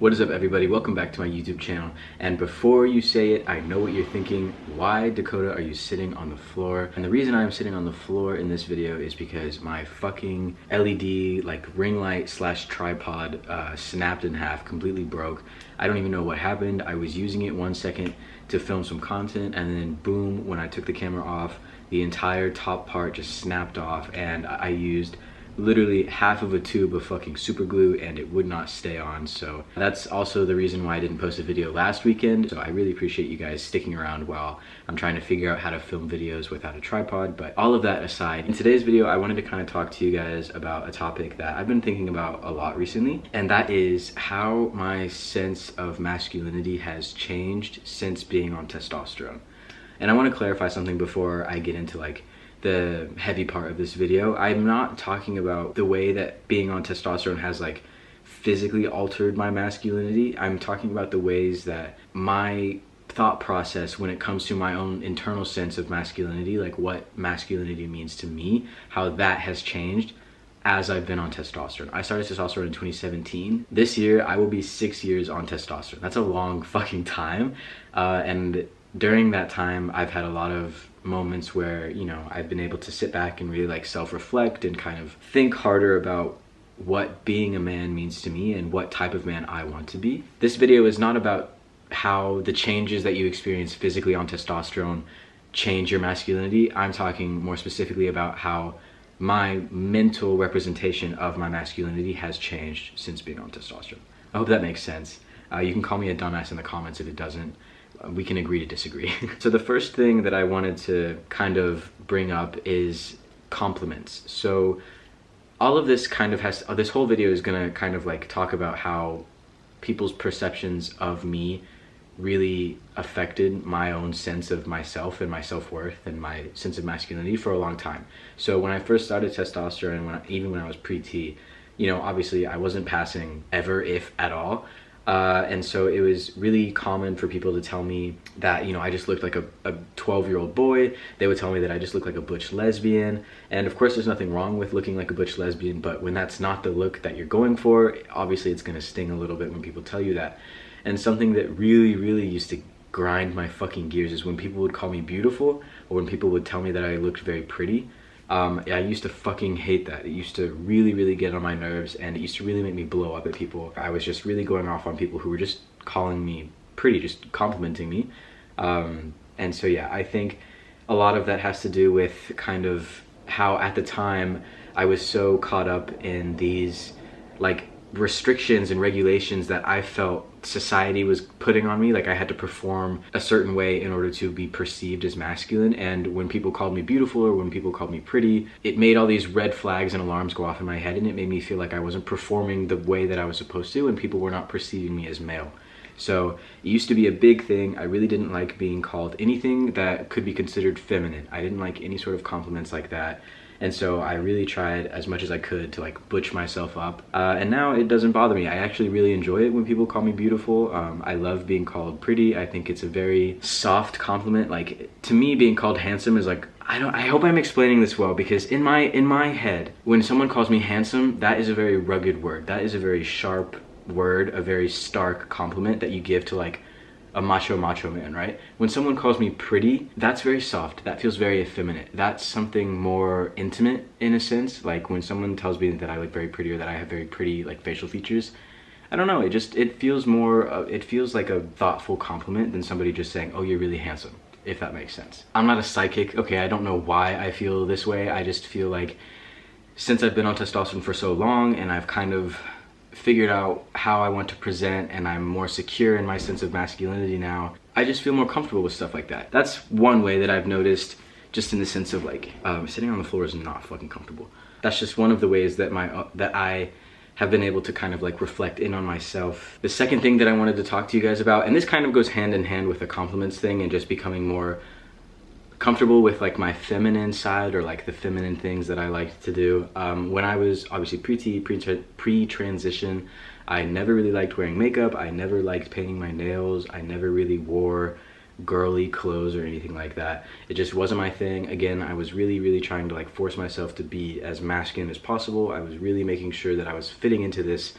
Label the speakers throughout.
Speaker 1: What is up, everybody? Welcome back to my YouTube channel. And before you say it, I know what you're thinking. Why, Dakota, are you sitting on the floor? And the reason I'm sitting on the floor in this video is because my fucking LED like ring light slash tripod snapped in half, completely broke. I don't even know what happened. I was using it 1 second to film some content, and then boom, when I took the camera off, the entire top part just snapped off, and I used literally half of a tube of fucking super glue and it would not stay on. So that's also the reason why I didn't post a video last weekend. So I really appreciate you guys sticking around while I'm trying to figure out how to film videos without a tripod. But all of that aside, in today's video I wanted to kind of talk to you guys about a topic that I've been thinking about a lot recently, and that is how my sense of masculinity has changed since being on testosterone. And I want to clarify something before I get into like the heavy part of this video. I'm not talking about the way that being on testosterone has like physically altered my masculinity. I'm talking about the ways that my thought process when it comes to my own internal sense of masculinity, like what masculinity means to me, how that has changed as I've been on testosterone. I started testosterone in 2017. This year I will be 6 years on testosterone. That's a long fucking time. And during that time I've had a lot of moments where, you know, I've been able to sit back and really like self-reflect and kind of think harder about what being a man means to me and what type of man I want to be. This video is not about how the changes that you experience physically on testosterone change your masculinity. I'm talking more specifically about how my mental representation of my masculinity has changed since being on testosterone. I hope that makes sense. You can call me a dumbass in the comments if it doesn't. We can agree to disagree. So the first thing that I wanted to kind of bring up is compliments. So all of this kind of this whole video is gonna kind of like talk about how people's perceptions of me really affected my own sense of myself and my self-worth and my sense of masculinity for a long time. So when I first started testosterone, even when I was pre-T, you know, obviously I wasn't passing ever, if at all. And so it was really common for people to tell me that, you know, I just looked like a 12-year-old boy. They would tell me that I just looked like a butch lesbian. And of course there's nothing wrong with looking like a butch lesbian, but when that's not the look that you're going for, obviously it's gonna sting a little bit when people tell you that. And something that really used to grind my fucking gears is when people would call me beautiful, or when people would tell me that I looked very pretty. I used to fucking hate that. It used to really get on my nerves, and it used to really make me blow up at people. I was just really going off on people who were just calling me pretty, just complimenting me. And so yeah, I think a lot of that has to do with kind of how at the time I was so caught up in these like restrictions and regulations that I felt society was putting on me. Like I had to perform a certain way in order to be perceived as masculine, and when people called me beautiful or when people called me pretty, it made all these red flags and alarms go off in my head, and it made me feel like I wasn't performing the way that I was supposed to, and people were not perceiving me as male. So it used to be a big thing. I really didn't like being called anything that could be considered feminine. I didn't like any sort of compliments like that. And so I really tried as much as I could to like butch myself up. And now it doesn't bother me. I actually really enjoy it when people call me beautiful. I love being called pretty. I think it's a very soft compliment. Like to me, being called handsome is like, I hope I'm explaining this well, because in my head, when someone calls me handsome, that is a very rugged word. That is a very sharp word, a very stark compliment that you give to like a macho man, right? When someone calls me pretty, that's very soft. That feels very effeminate. That's something more intimate in a sense. Like when someone tells me that I look very pretty or that I have very pretty like facial features, I don't know, it feels more, it feels like a thoughtful compliment than somebody just saying, oh, you're really handsome, if that makes sense. I'm not a psychic, okay? I don't know why I feel this way. I just feel like since I've been on testosterone for so long and I've kind of figured out how I want to present and I'm more secure in my sense of masculinity now, I just feel more comfortable with stuff like that. That's one way that I've noticed, just in the sense of like sitting on the floor is not fucking comfortable. That's just one of the ways that I have been able to kind of like reflect in on myself. The second thing that I wanted to talk to you guys about, and this kind of goes hand in hand with the compliments thing and just becoming more comfortable with like my feminine side, or like the feminine things that I like to do. When I was obviously pre-transition, I never really liked wearing makeup. I never liked painting my nails. I never really wore girly clothes or anything like that. It just wasn't my thing. Again, I was really trying to like force myself to be as masculine as possible. I was really making sure that I was fitting into this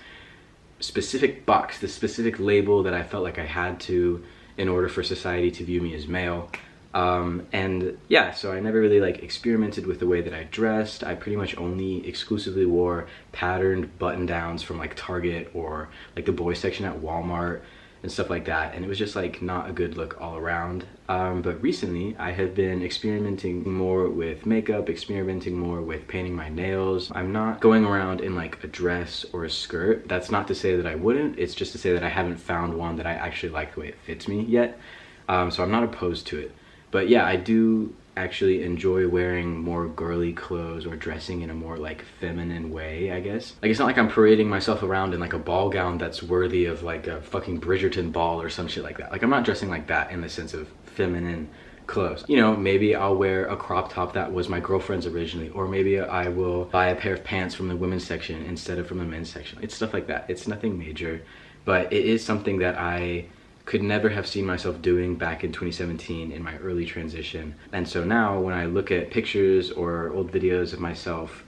Speaker 1: specific box, this specific label that I felt like I had to in order for society to view me as male. And yeah, so I never really like experimented with the way that I dressed. I pretty much only exclusively wore patterned button downs from like Target or like the boys section at Walmart and stuff like that, and it was just like not a good look all around. But recently I have been experimenting more with makeup, experimenting more with painting my nails. I'm not going around in like a dress or a skirt. That's not to say that I wouldn't, it's just to say that I haven't found one that I actually like the way it fits me yet. So I'm not opposed to it. But yeah, I do actually enjoy wearing more girly clothes or dressing in a more like feminine way, I guess. Like, it's not like I'm parading myself around in like a ball gown that's worthy of like a fucking Bridgerton ball or some shit like that. Like, I'm not dressing like that in the sense of feminine clothes. You know, maybe I'll wear a crop top that was my girlfriend's originally, or maybe I will buy a pair of pants from the women's section instead of from the men's section. It's stuff like that. It's nothing major, but it is something that I could never have seen myself doing back in 2017 in my early transition. And so now when I look at pictures or old videos of myself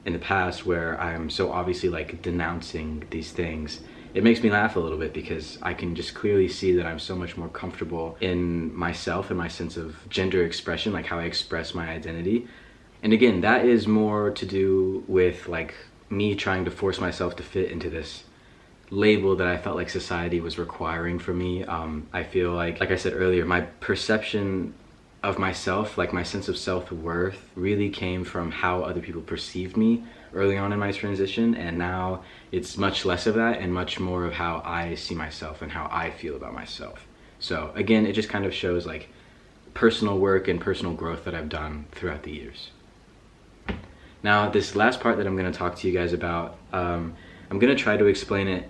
Speaker 1: in the past where I'm so obviously like denouncing these things, it makes me laugh a little bit because I can just clearly see that I'm so much more comfortable in myself and my sense of gender expression, like how I express my identity. And again, that is more to do with like me trying to force myself to fit into this label that I felt like society was requiring for me. I feel like I said earlier, my perception of myself, like my sense of self-worth, really came from how other people perceived me early on in my transition, and now it's much less of that and much more of how I see myself and how I feel about myself. So again, it just kind of shows like personal work and personal growth that I've done throughout the years. Now, this last part that I'm going to talk to you guys about, I'm going to try to explain it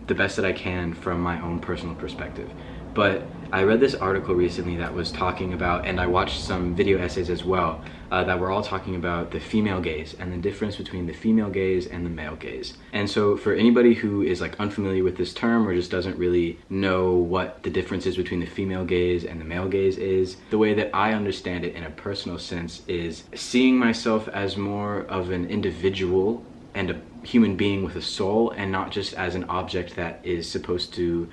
Speaker 1: the best that I can from my own personal perspective. But I read this article recently that was talking about, and I watched some video essays as well, that were all talking about the female gaze and the difference between the female gaze and the male gaze. And so for anybody who is like unfamiliar with this term or just doesn't really know what the difference is between the female gaze and the male gaze is, the way that I understand it in a personal sense is seeing myself as more of an individual and a human being with a soul, and not just as an object that is supposed to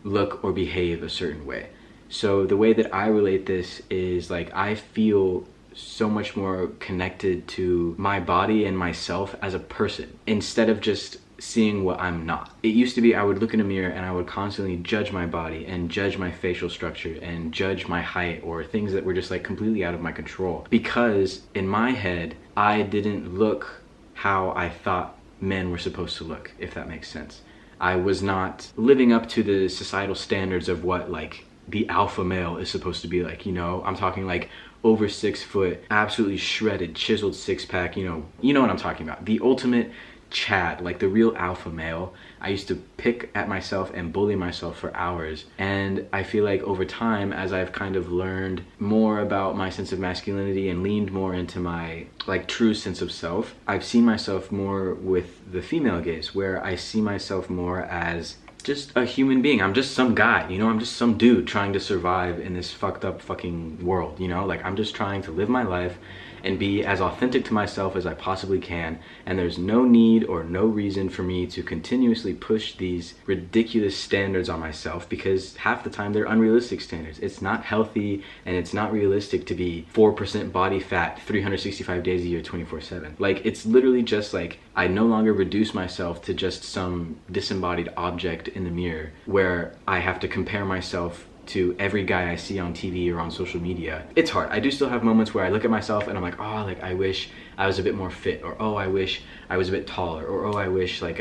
Speaker 1: look or behave a certain way. So the way that I relate this is like I feel so much more connected to my body and myself as a person instead of just seeing what I'm not. It used to be I would look in a mirror and I would constantly judge my body and judge my facial structure and judge my height or things that were just like completely out of my control, because in my head I didn't look how I thought men were supposed to look, if that makes sense. I was not living up to the societal standards of what like the alpha male is supposed to be like, you know? I'm talking like over 6 foot, absolutely shredded, chiseled six-pack, you know what I'm talking about. The ultimate Chad, like the real alpha male. I used to pick at myself and bully myself for hours, and I feel like over time, as I've kind of learned more about my sense of masculinity and leaned more into my like true sense of self, I've seen myself more with the female gaze, where I see myself more as just a human being. I'm just some guy, you know? I'm just some dude trying to survive in this fucked up fucking world, you know? Like, I'm just trying to live my life and be as authentic to myself as I possibly can, and there's no need or no reason for me to continuously push these ridiculous standards on myself, because half the time they're unrealistic standards. It's not healthy and it's not realistic to be 4% body fat 365 days a year 24/7. Like, it's literally just like I no longer reduce myself to just some disembodied object in the mirror where I have to compare myself to every guy I see on TV or on social media. It's hard. I do still have moments where I look at myself and I'm like, oh, like I wish I was a bit more fit, or oh, I wish I was a bit taller, or oh, I wish like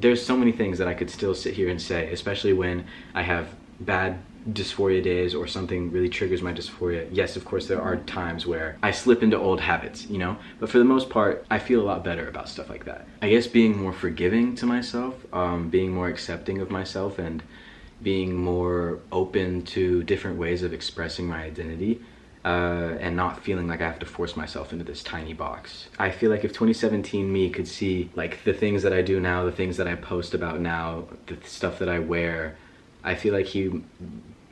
Speaker 1: there's so many things that I could still sit here and say, especially when I have bad dysphoria days or something really triggers my dysphoria. Yes, of course, there are times where I slip into old habits, you know, but for the most part, I feel a lot better about stuff like that. I guess being more forgiving to myself, being more accepting of myself, and being more open to different ways of expressing my identity, and not feeling like I have to force myself into this tiny box. I feel like if 2017 me could see like the things that I do now, the things that I post about now, the stuff that I wear, I feel like he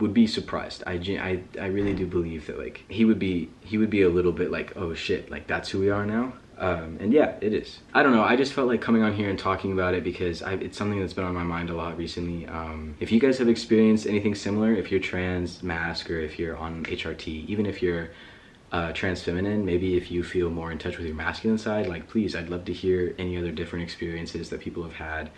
Speaker 1: would be surprised. I really do believe that like he would be a little bit like, oh shit, like that's who we are now. And yeah, it is. I don't know, I just felt like coming on here and talking about it because it's something that's been on my mind a lot recently. If you guys have experienced anything similar, if you're trans-masc or if you're on HRT, even if you're trans feminine, maybe if you feel more in touch with your masculine side, like please, I'd love to hear any other different experiences that people have had,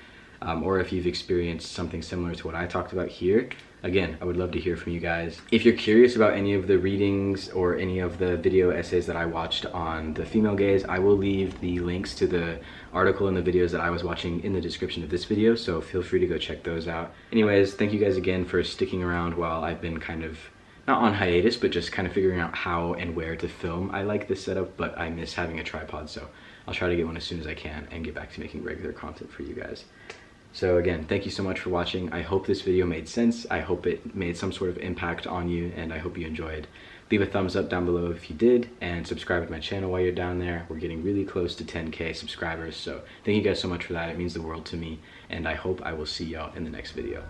Speaker 1: or if you've experienced something similar to what I talked about here. Again, I would love to hear from you guys. If you're curious about any of the readings or any of the video essays that I watched on the female gaze, I will leave the links to the article and the videos that I was watching in the description of this video, so feel free to go check those out. Anyways, thank you guys again for sticking around while I've been kind of, not on hiatus, but just kind of figuring out how and where to film. I like this setup, but I miss having a tripod, so I'll try to get one as soon as I can and get back to making regular content for you guys. So again, thank you so much for watching. I hope this video made sense. I hope it made some sort of impact on you, and I hope you enjoyed. Leave a thumbs up down below if you did, and subscribe to my channel while you're down there. We're getting really close to 10K subscribers, so thank you guys so much for that. It means the world to me, and I hope I will see y'all in the next video.